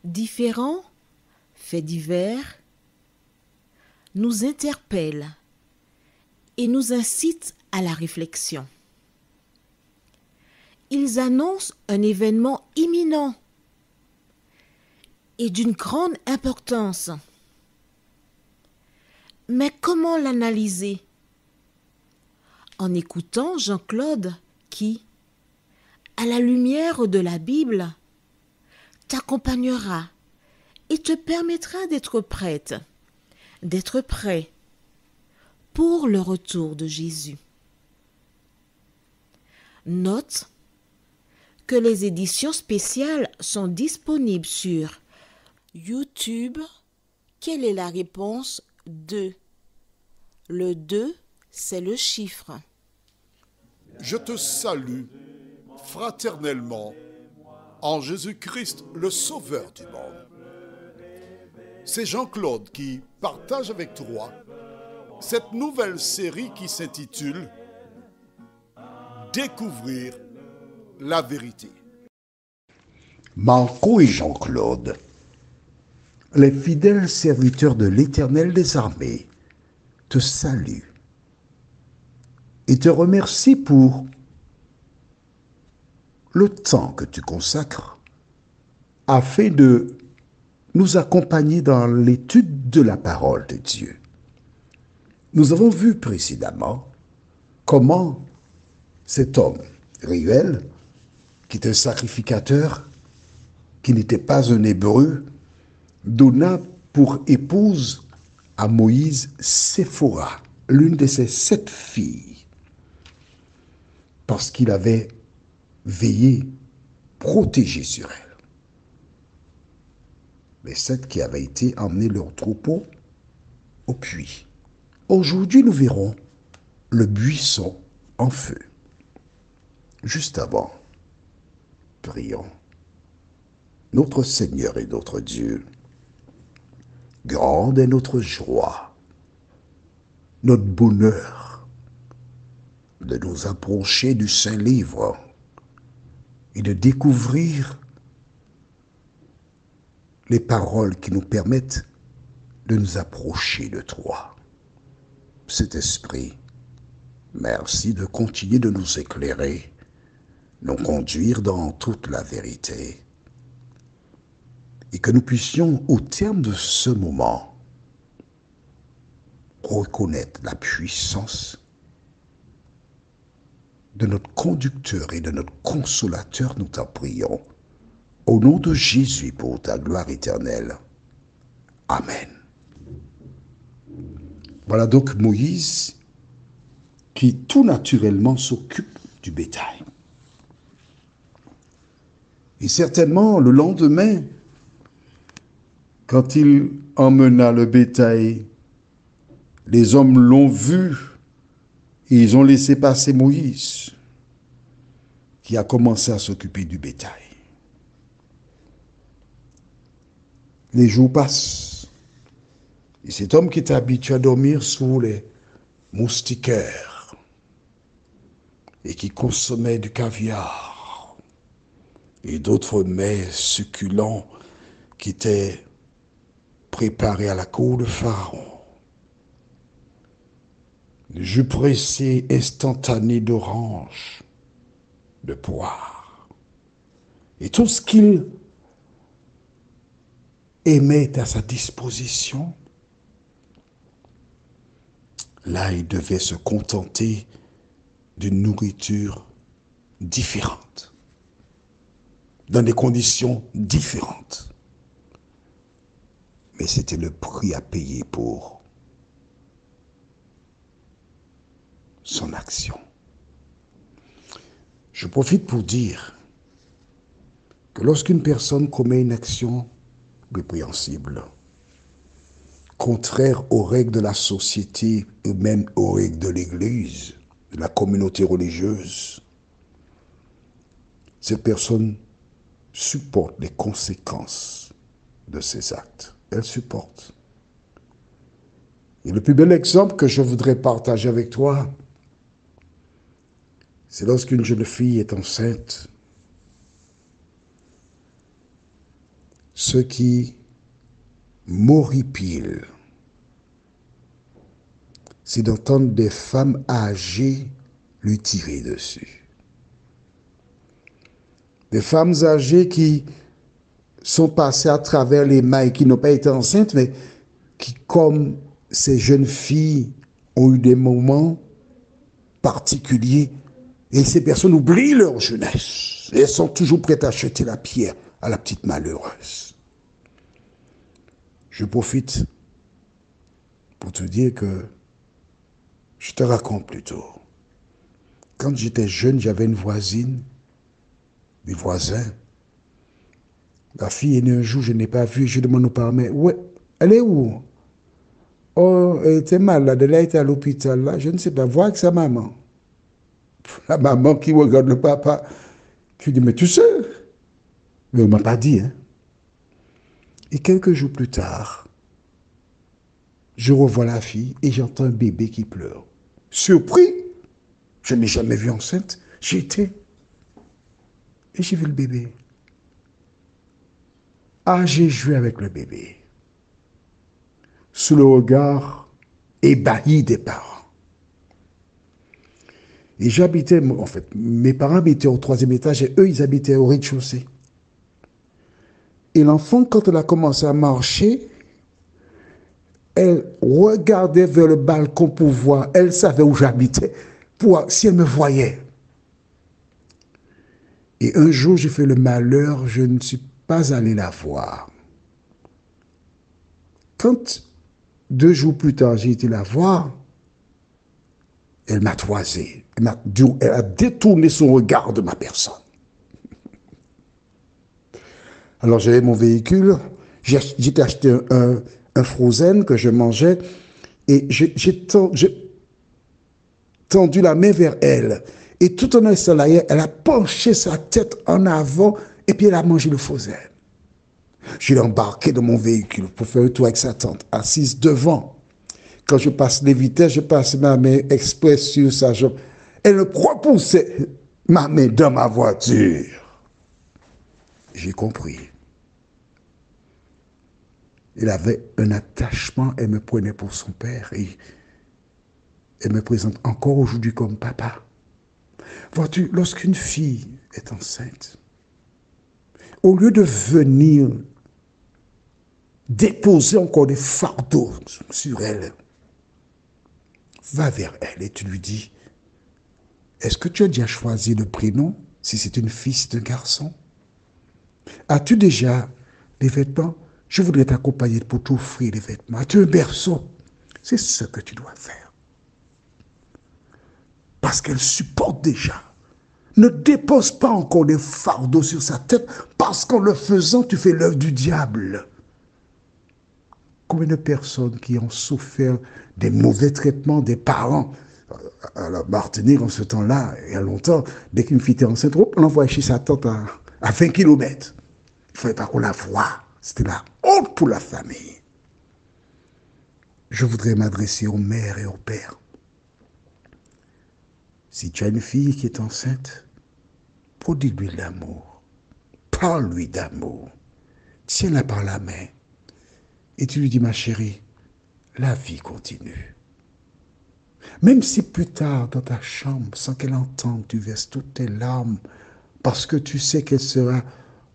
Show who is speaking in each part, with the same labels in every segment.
Speaker 1: Différents faits divers nous interpellent et nous incitent à la réflexion. Ils annoncent un événement imminent et d'une grande importance. Mais comment l'analyser? En écoutant Jean-Claude qui, à la lumière de la Bible, t'accompagnera et te permettra d'être prête, d'être prêt pour le retour de Jésus. Note que les éditions spéciales sont disponibles sur YouTube. Quelle est la réponse 2? Le 2, c'est le chiffre.
Speaker 2: Je te salue fraternellement en Jésus-Christ, le Sauveur du monde. C'est Jean-Claude qui partage avec toi cette nouvelle série qui s'intitule « Découvrir la vérité ».
Speaker 3: Marco et Jean-Claude, les fidèles serviteurs de l'Éternel des armées, te saluent et te remercient pour le temps que tu consacres afin de nous accompagner dans l'étude de la parole de Dieu. Nous avons vu précédemment comment cet homme, Réuel, qui est un sacrificateur, qui n'était pas un Hébreu, donna pour épouse à Moïse Séphora, l'une de ses 7 filles, parce qu'il avait veillé, protégé sur elle. Les 7 qui avaient été emmener leur troupeau au puits. Aujourd'hui, nous verrons le buisson en feu. Juste avant, prions. Notre Seigneur et notre Dieu, grande est notre joie, notre bonheur de nous approcher du Saint-Livre et de découvrir les paroles qui nous permettent de nous approcher de toi. Saint-Esprit, merci de continuer de nous éclairer, nous conduire dans toute la vérité, et que nous puissions, au terme de ce moment, reconnaître la puissance de notre conducteur et de notre consolateur, nous t'en prions. Au nom de Jésus, pour ta gloire éternelle. Amen. Voilà donc Moïse qui tout naturellement s'occupe du bétail. Et certainement, le lendemain, quand il emmena le bétail, les hommes l'ont vu et ils ont laissé passer Moïse, qui a commencé à s'occuper du bétail. Les jours passent, et cet homme qui était habitué à dormir sous les moustiquaires et qui consommait du caviar et d'autres mets succulents qui étaient préparés à la cour de Pharaon, le jus pressé instantané d'orange, de poire, et tout ce qu'il aimait à sa disposition, là il devait se contenter d'une nourriture différente, dans des conditions différentes. Mais c'était le prix à payer pour son action. Je profite pour dire que lorsqu'une personne commet une action répréhensible, contraire aux règles de la société et même aux règles de l'Église, de la communauté religieuse, cette personne supporte les conséquences de ses actes. Elle supporte. Et le plus bel exemple que je voudrais partager avec toi, c'est lorsqu'une jeune fille est enceinte. Ce qui m'horripile, c'est d'entendre des femmes âgées lui tirer dessus. Des femmes âgées qui sont passées à travers les mailles, qui n'ont pas été enceintes, mais qui, comme ces jeunes filles, ont eu des moments particuliers. Et ces personnes oublient leur jeunesse. Et elles sont toujours prêtes à jeter la pierre à la petite malheureuse. Je profite pour te dire que je te raconte plutôt. Quand j'étais jeune, j'avais une voisine, des voisins. La fille est née un jour, je n'ai pas vu, je demande aux parents, mais ouais, elle est où? Oh, elle était malade, elle a été à l'hôpital, là, je ne sais pas, voir avec sa maman. La maman qui regarde le papa, qui dit, mais tu sais, mais on ne m'a pas dit, hein. Et quelques jours plus tard, je revois la fille et j'entends un bébé qui pleure. Surpris, je n'ai jamais vu enceinte, j'y étais. Et j'ai vu le bébé. Ah, j'ai joué avec le bébé. Sous le regard ébahi des parents. Et j'habitais, en fait, mes parents habitaient au 3e étage et eux, ils habitaient au rez-de-chaussée. Et l'enfant, quand elle a commencé à marcher, elle regardait vers le balcon pour voir. Elle savait où j'habitais, si elle me voyait. Et un jour, j'ai fait le malheur, je ne suis pas allé la voir. Quand 2 jours plus tard, j'ai été la voir, elle m'a toisé. Elle a détourné son regard de ma personne. Alors j'avais mon véhicule, j'étais acheté un frozen que je mangeais et j'ai tendu la main vers elle. Et tout en installant, elle a penché sa tête en avant et puis elle a mangé le frozen. Je l'ai embarqué dans mon véhicule pour faire un tour avec sa tante, assise devant. Quand je passe les vitesses, je passe ma main exprès sur sa jambe. Elle me propulsait ma main dans ma voiture. J'ai compris. Elle avait un attachement, elle me prenait pour son père et elle me présente encore aujourd'hui comme papa. Vois-tu, lorsqu'une fille est enceinte, au lieu de venir déposer encore des fardeaux sur elle, va vers elle et tu lui dis, est-ce que tu as déjà choisi le prénom, si c'est une fille, c'est un garçon? As-tu déjà des vêtements? Je voudrais t'accompagner pour t'offrir des vêtements. As-tu un berceau? C'est ce que tu dois faire. Parce qu'elle supporte déjà. Ne dépose pas encore des fardeaux sur sa tête, parce qu'en le faisant, tu fais l'œuvre du diable. Combien de personnes qui ont souffert des mauvais traitements des parents à la Martinique en ce temps-là, il y a longtemps, dès qu'une fille était enceinte, on l'envoyait chez sa tante à 20 km. Il ne fallait pas qu'on la voie. C'était la honte pour la famille. Je voudrais m'adresser aux mères et aux pères. Si tu as une fille qui est enceinte, prodigue-lui de l'amour. Parle-lui d'amour. Tiens-la par la main. Et tu lui dis, ma chérie, la vie continue. Même si plus tard, dans ta chambre, sans qu'elle entende, tu verses toutes tes larmes, parce que tu sais qu'elle sera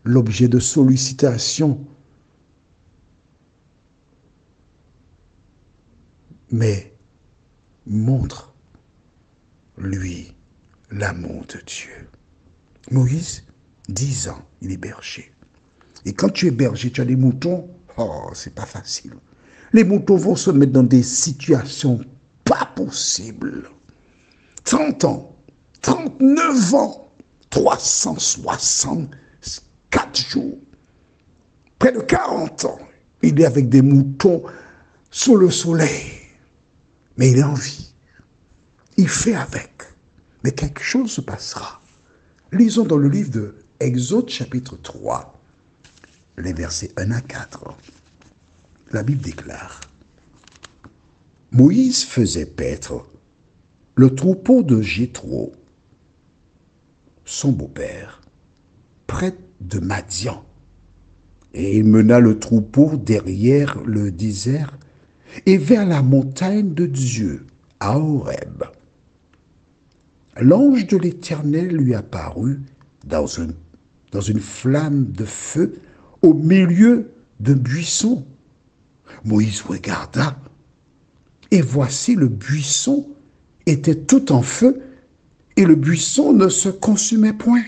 Speaker 3: l'objet de sollicitations. Mais montre-lui l'amour de Dieu. Moïse, 10 ans, il est berger. Et quand tu es berger, tu as des moutons, oh, c'est pas facile. Les moutons vont se mettre dans des situations pas possibles. 30 ans, 39 ans, 364 jours, près de 40 ans. Il est avec des moutons sous le soleil. Mais il est en vie. Il fait avec. Mais quelque chose se passera. Lisons dans le livre de Exode chapitre 3, les versets 1 à 4. La Bible déclare: Moïse faisait paître le troupeau de Jéthro, son beau-père, près de Madian. Et il mena le troupeau derrière le désert et vers la montagne de Dieu, à Horeb. L'ange de l'Éternel lui apparut dans une flamme de feu au milieu d'un buisson. Moïse regarda, et voici le buisson était tout en feu, et le buisson ne se consumait point.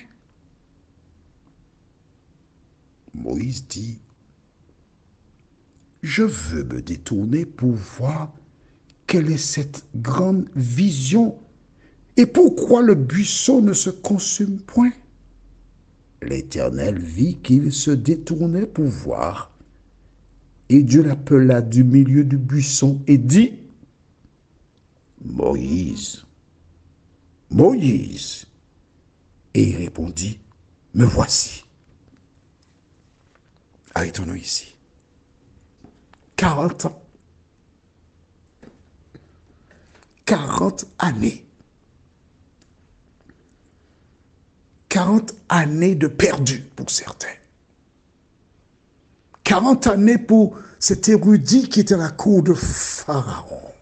Speaker 3: Moïse dit: Je veux me détourner pour voir quelle est cette grande vision et pourquoi le buisson ne se consume point. L'Éternel vit qu'il se détournait pour voir, et Dieu l'appela du milieu du buisson et dit: Moïse, Moïse. Et il répondit: Me voici. Arrêtons-nous ici. 40 ans. 40 années. 40 années de perdu pour certains. 40 années pour cet érudit qui était à la cour de Pharaon,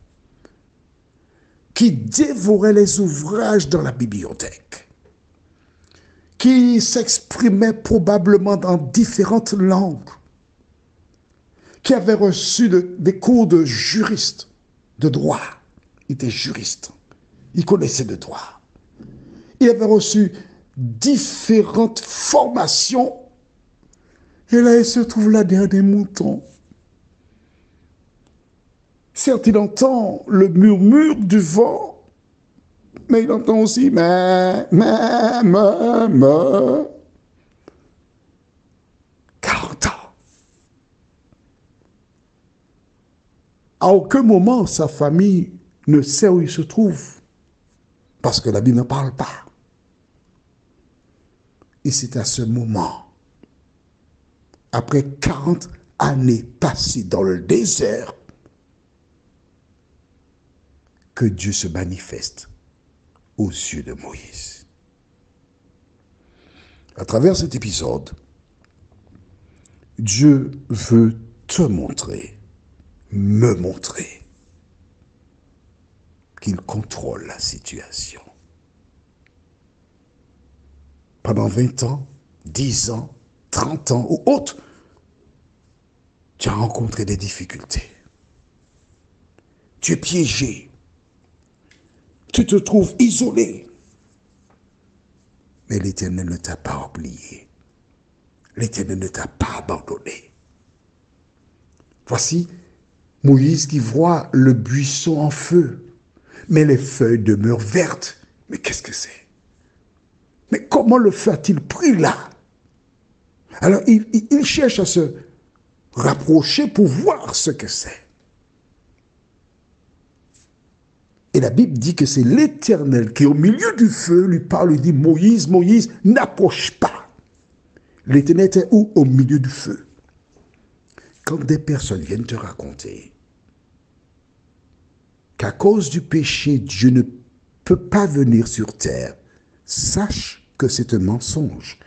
Speaker 3: qui dévorait les ouvrages dans la bibliothèque, qui s'exprimait probablement dans différentes langues, qui avait reçu des cours de juriste, de droit. Il était juriste, il connaissait le droit. Il avait reçu différentes formations. Et là, il se trouve là derrière des moutons. Certes, il entend le murmure du vent, mais il entend aussi mais. 40 ans. À aucun moment, sa famille ne sait où il se trouve, parce que la Bible ne parle pas. Et c'est à ce moment, après 40 années passées dans le désert, que Dieu se manifeste aux yeux de Moïse. À travers cet épisode, Dieu veut te montrer, me montrer, qu'il contrôle la situation. Pendant 20 ans, 10 ans, 30 ans ou autre, tu as rencontré des difficultés. Tu es piégé. Tu te trouves isolé. Mais l'Éternel ne t'a pas oublié. L'Éternel ne t'a pas abandonné. Voici Moïse qui voit le buisson en feu, mais les feuilles demeurent vertes. Mais qu'est-ce que c'est? Mais comment le feu a-t-il pris là? Alors il cherche à se rapprocher pour voir ce que c'est. Et la Bible dit que c'est l'Éternel qui, au milieu du feu, lui parle, lui dit: Moïse, Moïse, n'approche pas. L'Éternel était où? Au milieu du feu. Quand des personnes viennent te raconter qu'à cause du péché, Dieu ne peut pas venir sur terre, sache que c'est un mensonge.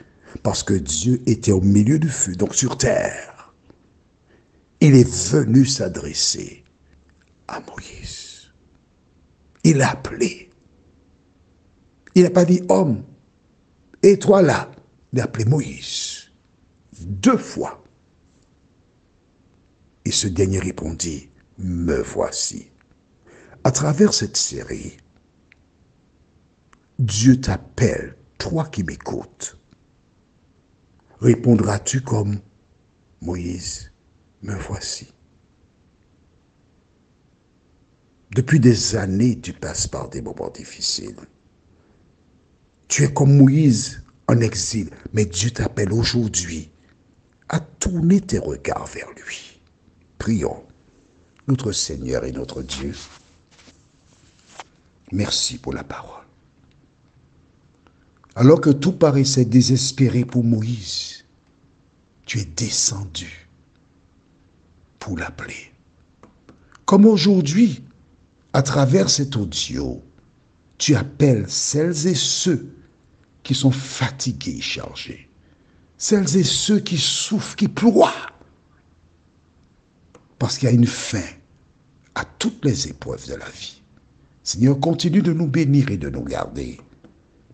Speaker 3: Parce que Dieu était au milieu du feu, donc sur terre. Il est venu s'adresser à Moïse. Il l'a appelé. Il n'a pas dit: homme, et toi là. Il a appelé Moïse 2 fois. Et ce dernier répondit: me voici. À travers cette série, Dieu t'appelle, toi qui m'écoutes. Répondras-tu comme Moïse: me voici? Depuis des années, tu passes par des moments difficiles. Tu es comme Moïse en exil, mais Dieu t'appelle aujourd'hui à tourner tes regards vers lui. Prions. notre Seigneur et notre Dieu, merci pour la parole. Alors que tout paraissait désespéré pour Moïse, tu es descendu pour l'appeler. Comme aujourd'hui, à travers cet audio, tu appelles celles et ceux qui sont fatigués et chargés, celles et ceux qui souffrent, qui ploient, parce qu'il y a une fin à toutes les épreuves de la vie. Seigneur, continue de nous bénir et de nous garder.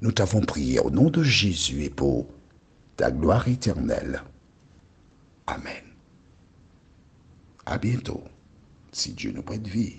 Speaker 3: Nous t'avons prié au nom de Jésus et pour ta gloire éternelle. Amen. À bientôt, si Dieu nous prête vie.